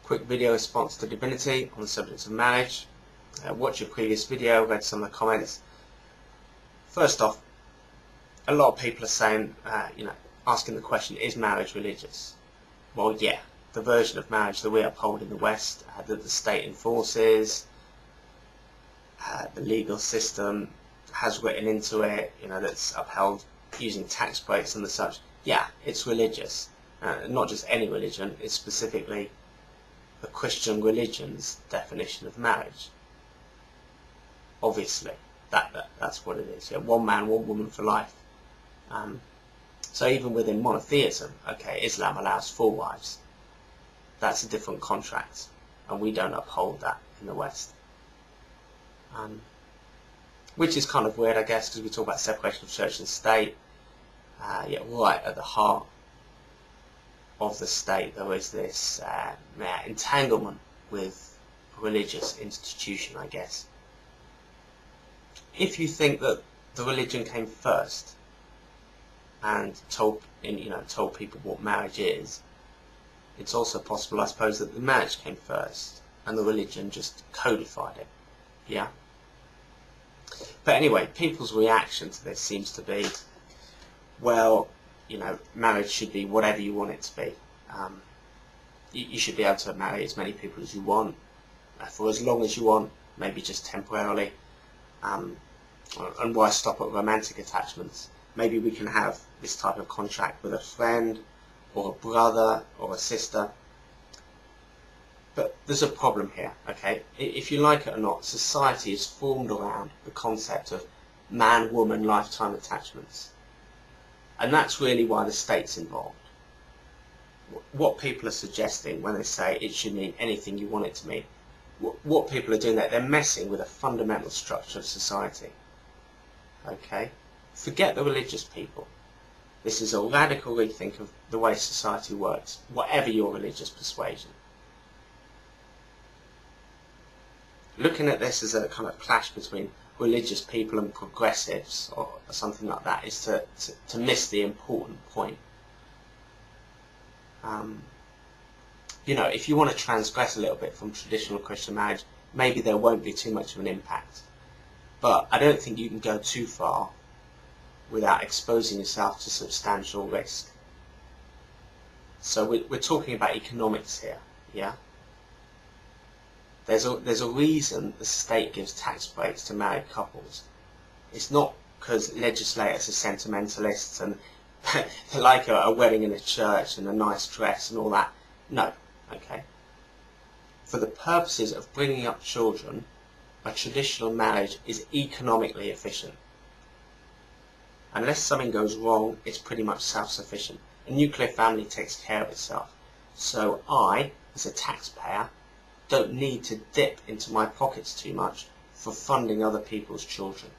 Quick video response to divinity on the subject of marriage. Watch your previous video, read some of the comments. First off, a lot of people are saying, asking the question, is marriage religious? Well, yeah, the version of marriage that we uphold in the West, that the state enforces, the legal system has written into it, that's upheld using tax breaks and the such. Yeah, it's religious. Not just any religion, it's specifically the Christian religion's definition of marriage. Obviously, that's what it is. Yeah, one man, one woman for life. So even within monotheism, okay, Islam allows 4 wives. That's a different contract, and we don't uphold that in the West. Which is kind of weird, I guess, because we talk about separation of church and state. Yet right at the heart of the state there is this entanglement with a religious institution, I guess. If you think that the religion came first and told people what marriage is, it's also possible, I suppose, that the marriage came first and the religion just codified it. Yeah. But anyway, people's reaction to this seems to be, well, marriage should be whatever you want it to be. You should be able to marry as many people as you want, for as long as you want, maybe just temporarily. And why stop at romantic attachments? Maybe we can have this type of contract with a friend, or a brother, or a sister. But there's a problem here, okay? If you like it or not, society is formed around the concept of man-woman lifetime attachments. And that's really why the state's involved. What people are suggesting when they say it should mean anything you want it to mean, what people are doing, they're messing with a fundamental structure of society. Okay? Forget the religious people. This is a radical rethink of the way society works, whatever your religious persuasion. Looking at this as a kind of clash between religious people and progressives or something like that is to miss the important point. If you want to transgress a little bit from traditional Christian marriage, maybe there won't be too much of an impact. But I don't think you can go too far without exposing yourself to substantial risk. So we're talking about economics here, yeah? There's a reason the state gives tax breaks to married couples. It's not because legislators are sentimentalists and they like a wedding in a church and a nice dress and all that. No, okay. For the purposes of bringing up children, a traditional marriage is economically efficient. Unless something goes wrong, it's pretty much self-sufficient. A nuclear family takes care of itself. So I, as a taxpayer, don't need to dip into my pockets too much for funding other people's children.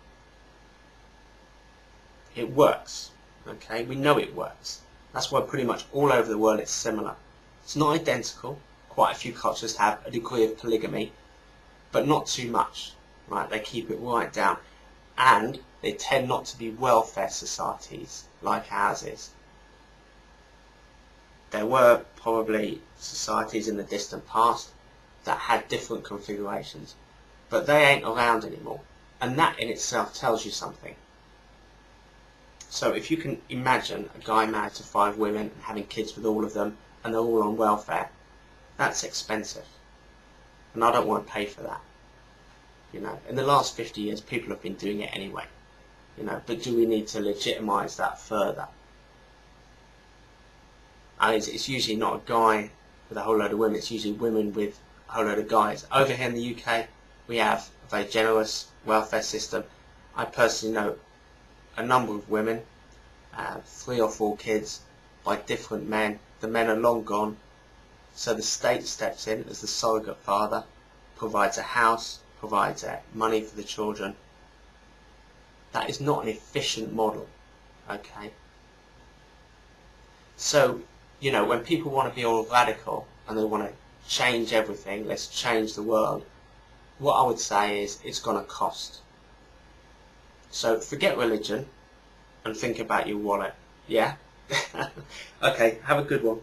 It works, okay? We know it works. That's why pretty much all over the world it's similar. It's not identical. Quite a few cultures have a degree of polygamy, but not too much, right? They keep it right down. And they tend not to be welfare societies like ours is. There were probably societies in the distant past that had different configurations, but they ain't around anymore, and that in itself tells you something. So if you can imagine a guy married to 5 women and having kids with all of them, and they're all on welfare, that's expensive, and I don't want to pay for that. In the last 50 years people have been doing it anyway, but do we need to legitimise that further? And it's usually not a guy with a whole load of women, it's usually women with a whole load of guys. Over here in the UK, we have a very generous welfare system. I personally know a number of women, 3 or 4 kids by different men. The men are long gone, so the state steps in as the surrogate father, provides a house, provides money for the children. That is not an efficient model, okay? So, when people want to be all radical and they want to change everything, let's change the world, what I would say is it's going to cost. So forget religion and think about your wallet, yeah? Okay, have a good one.